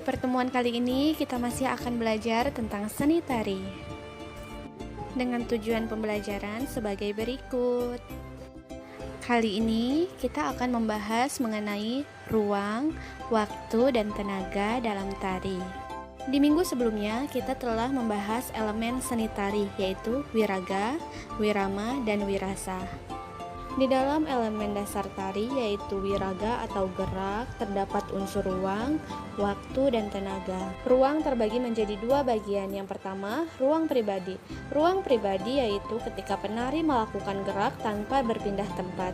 pertemuan kali ini kita masih akan belajar tentang seni tari dengan tujuan pembelajaran sebagai berikut. Kali ini kita akan membahas mengenai ruang, waktu, dan tenaga dalam tari. Di minggu sebelumnya kita telah membahas elemen seni tari, yaitu wiraga, wirama, dan wirasa. Di dalam elemen dasar tari yaitu wiraga atau gerak, terdapat unsur ruang, waktu, dan tenaga. Ruang terbagi menjadi dua bagian. Yang pertama, ruang pribadi. Ruang pribadi yaitu ketika penari melakukan gerak tanpa berpindah tempat.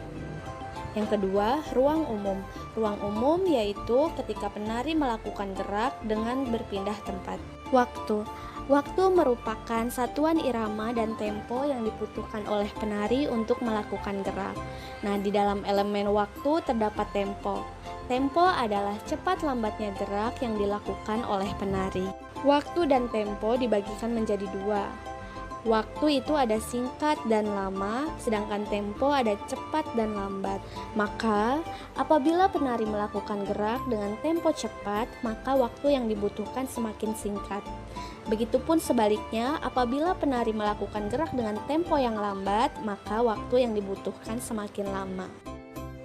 Yang kedua, ruang umum. Ruang umum yaitu ketika penari melakukan gerak dengan berpindah tempat. Waktu. Waktu merupakan satuan irama dan tempo yang dibutuhkan oleh penari untuk melakukan gerak. Nah, di dalam elemen waktu terdapat tempo. Tempo adalah cepat lambatnya gerak yang dilakukan oleh penari. Waktu dan tempo dibagikan menjadi dua. Waktu itu ada singkat dan lama, sedangkan tempo ada cepat dan lambat. Maka, apabila penari melakukan gerak dengan tempo cepat, maka waktu yang dibutuhkan semakin singkat. Begitupun sebaliknya, apabila penari melakukan gerak dengan tempo yang lambat, maka waktu yang dibutuhkan semakin lama.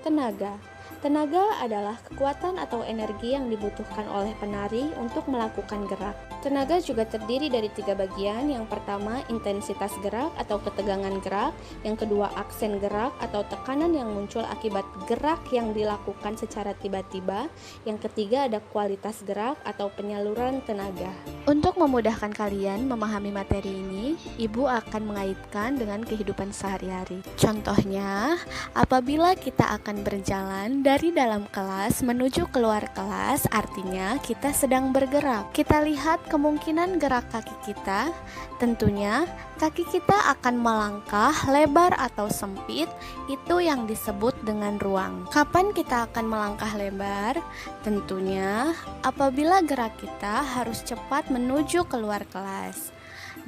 Tenaga. Tenaga adalah kekuatan atau energi yang dibutuhkan oleh penari untuk melakukan gerak. Tenaga juga terdiri dari tiga bagian. Yang pertama, intensitas gerak atau ketegangan gerak. Yang kedua, aksen gerak atau tekanan yang muncul akibat gerak yang dilakukan secara tiba-tiba. Yang ketiga, ada kualitas gerak atau penyaluran tenaga. Untuk memudahkan kalian memahami materi ini, Ibu akan mengaitkan dengan kehidupan sehari-hari. Contohnya, apabila kita akan berjalan dari dalam kelas menuju keluar kelas, artinya kita sedang bergerak. Kita lihat kemungkinan gerak kaki kita. Tentunya kaki kita akan melangkah lebar atau sempit, itu yang disebut dengan ruang. Kapan kita akan melangkah lebar? Tentunya apabila gerak kita harus cepat menuju keluar kelas.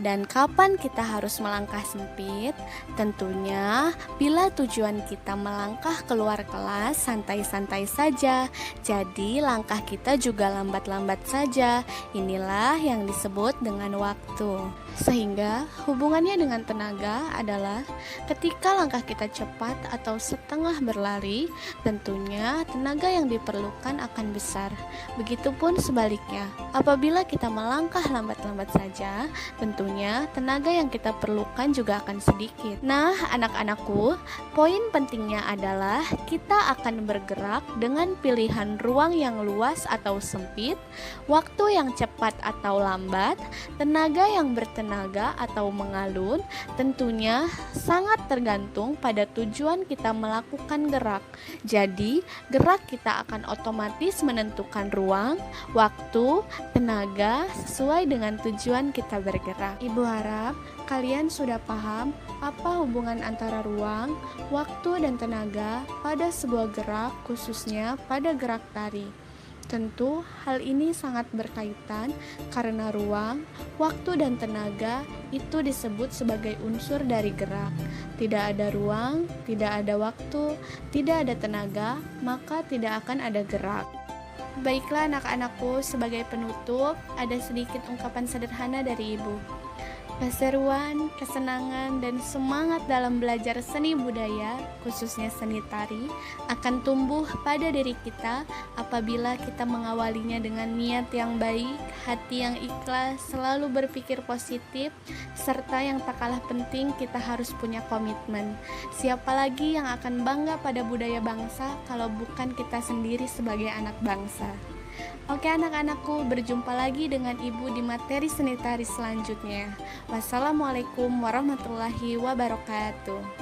Dan kapan kita harus melangkah sempit? Tentunya bila tujuan kita melangkah keluar kelas santai-santai saja, jadi langkah kita juga lambat-lambat saja. Inilah yang disebut dengan waktu. Sehingga hubungannya dengan tenaga adalah ketika langkah kita cepat atau setengah berlari, tentunya tenaga yang diperlukan akan besar. Begitupun sebaliknya, apabila kita melangkah lambat-lambat saja, tentunya tenaga yang kita perlukan juga akan sedikit. Nah, anak-anakku, poin pentingnya adalah kita akan bergerak dengan pilihan ruang yang luas atau sempit, waktu yang cepat atau lambat, tenaga yang bertenaga atau mengalun. Tentunya sangat tergantung pada tujuan kita melakukan gerak. Jadi, gerak kita akan otomatis menentukan ruang, waktu, tenaga sesuai dengan tujuan kita bergerak. Ibu harap kalian sudah paham apa hubungan antara ruang, waktu, dan tenaga pada sebuah gerak, khususnya pada gerak tari. Tentu hal ini sangat berkaitan karena ruang, waktu, dan tenaga itu disebut sebagai unsur dari gerak. Tidak ada ruang, tidak ada waktu, tidak ada tenaga, maka tidak akan ada gerak. Baiklah anak-anakku, sebagai penutup ada sedikit ungkapan sederhana dari Ibu. Keseruan, kesenangan, dan semangat dalam belajar seni budaya, khususnya seni tari, akan tumbuh pada diri kita apabila kita mengawalinya dengan niat yang baik, hati yang ikhlas, selalu berpikir positif, serta yang tak kalah penting kita harus punya komitmen. Siapa lagi yang akan bangga pada budaya bangsa kalau bukan kita sendiri sebagai anak bangsa? Oke anak-anakku, berjumpa lagi dengan Ibu di materi seni tari selanjutnya. Wassalamualaikum warahmatullahi wabarakatuh.